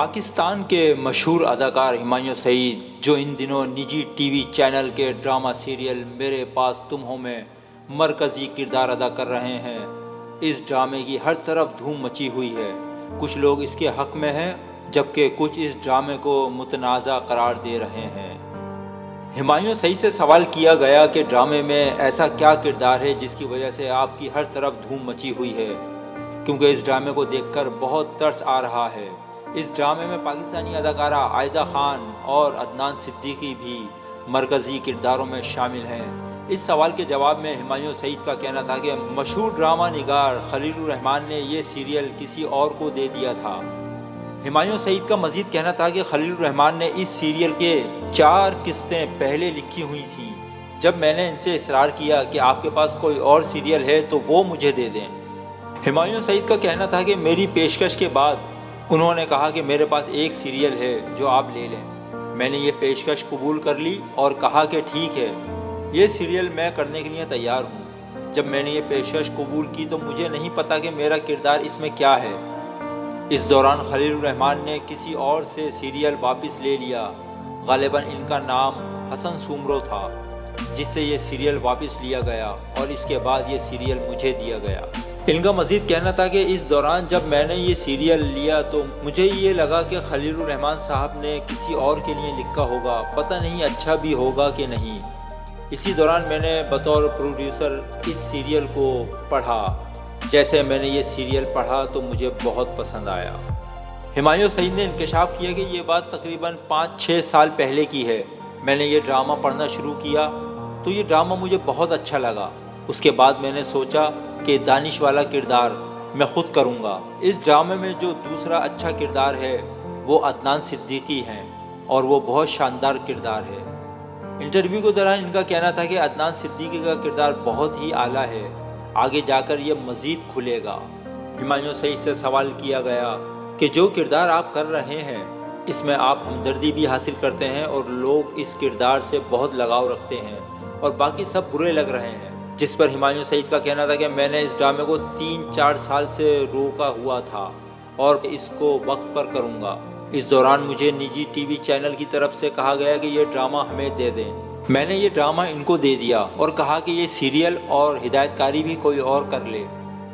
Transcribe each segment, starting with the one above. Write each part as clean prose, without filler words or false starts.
پاکستان کے مشہور اداکار ہمایوں سعید، جو ان دنوں نجی ٹی وی چینل کے ڈرامہ سیریل میرے پاس تم ہو میں مرکزی کردار ادا کر رہے ہیں، اس ڈرامے کی ہر طرف دھوم مچی ہوئی ہے۔ کچھ لوگ اس کے حق میں ہیں، جبکہ کچھ اس ڈرامے کو متنازع قرار دے رہے ہیں۔ ہمایوں سعید سے سوال کیا گیا کہ ڈرامے میں ایسا کیا کردار ہے جس کی وجہ سے آپ کی ہر طرف دھوم مچی ہوئی ہے، کیونکہ اس ڈرامے کو دیکھ کر بہت ترس آ رہا ہے۔ اس ڈرامے میں پاکستانی اداکارہ عائزہ خان اور عدنان صدیقی بھی مرکزی کرداروں میں شامل ہیں۔ اس سوال کے جواب میں ہمایوں سعید کا کہنا تھا کہ مشہور ڈرامہ نگار خلیل الرحمان نے یہ سیریل کسی اور کو دے دیا تھا۔ ہمایوں سعید کا مزید کہنا تھا کہ خلیل الرحمان نے اس سیریل کے 4 قسطیں پہلے لکھی ہوئی تھیں۔ جب میں نے ان سے اصرار کیا کہ آپ کے پاس کوئی اور سیریل ہے تو وہ مجھے دے دیں۔ ہمایوں سعید کا کہنا تھا کہ میری پیشکش کے بعد انہوں نے کہا کہ میرے پاس ایک سیریل ہے جو آپ لے لیں۔ میں نے یہ پیشکش قبول کر لی اور کہا کہ ٹھیک ہے، یہ سیریل میں کرنے کے لیے تیار ہوں۔ جب میں نے یہ پیشکش قبول کی تو مجھے نہیں پتا کہ میرا کردار اس میں کیا ہے۔ اس دوران خلیل الرحمان نے کسی اور سے سیریل واپس لے لیا، غالباً ان کا نام حسن سومرو تھا، جس سے یہ سیریل واپس لیا گیا اور اس کے بعد یہ سیریل مجھے دیا گیا۔ ان کا مزید کہنا تھا کہ اس دوران جب میں نے یہ سیریل لیا تو مجھے یہ لگا کہ خلیل الرحمان صاحب نے کسی اور کے لیے لکھا ہوگا، پتہ نہیں اچھا بھی ہوگا کہ نہیں۔ اسی دوران میں نے بطور پروڈیوسر اس سیریل کو پڑھا۔ جیسے میں نے یہ سیریل پڑھا تو مجھے بہت پسند آیا۔ ہمایوں سعید نے انکشاف کیا کہ یہ بات تقریباً 5-6 سال پہلے کی ہے۔ میں نے یہ ڈرامہ پڑھنا شروع کیا تو یہ ڈرامہ مجھے بہت اچھا لگا۔ اس کے بعد میں نے سوچا کہ دانش والا کردار میں خود کروں گا۔ اس ڈرامے میں جو دوسرا اچھا کردار ہے وہ عدنان صدیقی ہیں اور وہ بہت شاندار کردار ہے۔ انٹرویو کے دوران ان کا کہنا تھا کہ عدنان صدیقی کا کردار بہت ہی اعلیٰ ہے، آگے جا کر یہ مزید کھلے گا۔ ہمایوں سعید سے سوال کیا گیا کہ جو کردار آپ کر رہے ہیں اس میں آپ ہمدردی بھی حاصل کرتے ہیں اور لوگ اس کردار سے بہت لگاؤ رکھتے ہیں اور باقی سب برے لگ رہے ہیں، جس پر ہمایوں سعید کا کہنا تھا کہ میں نے اس ڈرامے کو 3-4 سال سے روکا ہوا تھا اور اس کو وقت پر کروں گا۔ اس دوران مجھے نجی ٹی وی چینل کی طرف سے کہا گیا کہ یہ ڈرامہ ہمیں دے دیں۔ میں نے یہ ڈرامہ ان کو دے دیا اور کہا کہ یہ سیریل اور ہدایت کاری بھی کوئی اور کر لے۔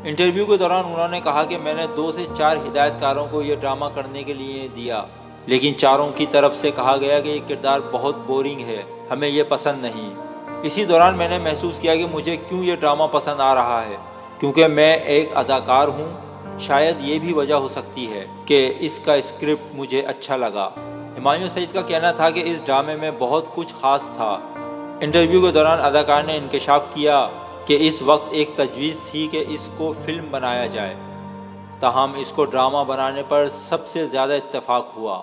انٹرویو کے دوران انہوں نے کہا کہ میں نے 2 سے 4 ہدایت کاروں کو یہ ڈرامہ کرنے کے لیے دیا، لیکن چاروں کی طرف سے کہا گیا کہ یہ کردار بہت بورنگ ہے، ہمیں یہ پسند نہیں۔ اسی دوران میں نے محسوس کیا کہ مجھے کیوں یہ ڈرامہ پسند آ رہا ہے، کیونکہ میں ایک اداکار ہوں۔ شاید یہ بھی وجہ ہو سکتی ہے کہ اس کا اسکرپٹ مجھے اچھا لگا۔ ہمایوں سعید کا کہنا تھا کہ اس ڈرامے میں بہت کچھ خاص تھا۔ انٹرویو کے دوران اداکار نے انکشاف کیا کہ اس وقت ایک تجویز تھی کہ اس کو فلم بنایا جائے، تاہم اس کو ڈرامہ بنانے پر سب سے زیادہ اتفاق ہوا۔